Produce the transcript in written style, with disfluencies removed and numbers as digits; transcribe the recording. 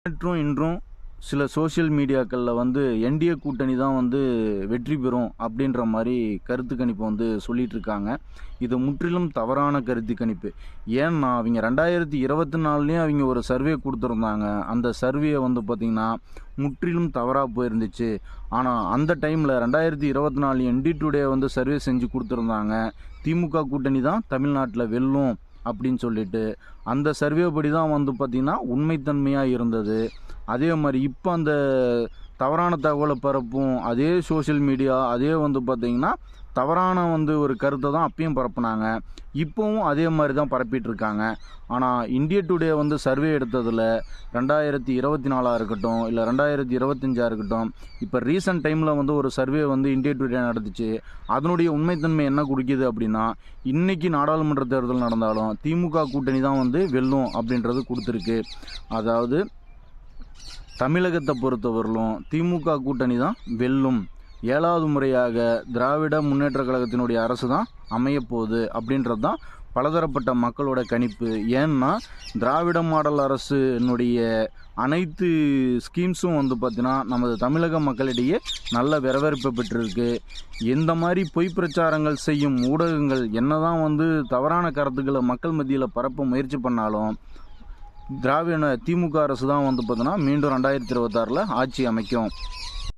நேற்றும் இன்றும் சில சோஷியல் மீடியாக்களில் வந்து என்டிஏ கூட்டணி தான் வந்து வெற்றி பெறும் அப்படின்ற மாதிரி கருத்து கணிப்பு வந்து சொல்லிட்டு இருக்காங்க. இது முற்றிலும் தவறான கருத்து கணிப்பு. ஏன்னா அவங்க 2024லேயும் அவங்க ஒரு சர்வே கொடுத்துருந்தாங்க. அந்த சர்வே வந்து பார்த்திங்கன்னா முற்றிலும் தவறாக போயிருந்துச்சு. ஆனால் அந்த டைமில் 2024 என்டி டுடே வந்து சர்வே செஞ்சு கொடுத்துருந்தாங்க. திமுக கூட்டணி தான் தமிழ்நாட்டில் வெல்லும் அப்படின்னு சொல்லிட்டு அந்த சர்வே படி தான் வந்து பார்த்திங்கன்னா உண்மைத்தன்மையாக இருந்தது. அதே மாதிரி இப்போ அந்த தவறான தகவலை பரப்பும் அதே சோஷியல் மீடியா அதே வந்து பார்த்திங்கன்னா தவறான வந்து ஒரு கருத்தை தான் அப்பயும் பரப்புனாங்க. இப்போவும் அதே மாதிரி தான் பரப்பிட்டு இருக்காங்க. ஆனால் இந்தியா டுடே வந்து சர்வே எடுத்ததில் 2024 இருக்கட்டும் இல்லை 2025 இருக்கட்டும், இப்போ ரீசன்ட் டைமில் வந்து ஒரு சர்வே வந்து இந்தியா டுடே நடந்துச்சு. அதனுடைய உண்மைத்தன்மை என்ன குடிக்குது அப்படின்னா, இன்றைக்கி நாடாளுமன்ற தேர்தல் நடந்தாலும் திமுக கூட்டணி தான் வந்து வெல்லும் அப்படின்றது கொடுத்துருக்கு. அதாவது தமிழகத்தை பொறுத்தவரையிலும் திமுக கூட்டணி தான் வெல்லும். 7வது முறையாக திராவிட முன்னேற்ற கழகத்தினுடைய அரசு தான் அமையப்போகுது அப்படின்றது தான் பலதரப்பட்ட மக்களோட கணிப்பு. ஏன்னா திராவிட மாடல் அரசுனுடைய அனைத்து ஸ்கீம்ஸும் வந்து பார்த்திங்கன்னா நமது தமிழக மக்களிடையே நல்ல வரவேற்பு பெற்றிருக்கு. எந்த மாதிரி பொய் பிரச்சாரங்கள் செய்யும் ஊடகங்கள் என்னதான் வந்து தவறான கருத்துக்களை மக்கள் மத்தியில் பரப்ப முயற்சி பண்ணாலும் திமுக அரசு தான் வந்து பார்த்தோன்னா மீண்டும் 2026 ஆட்சி அமைக்கும்.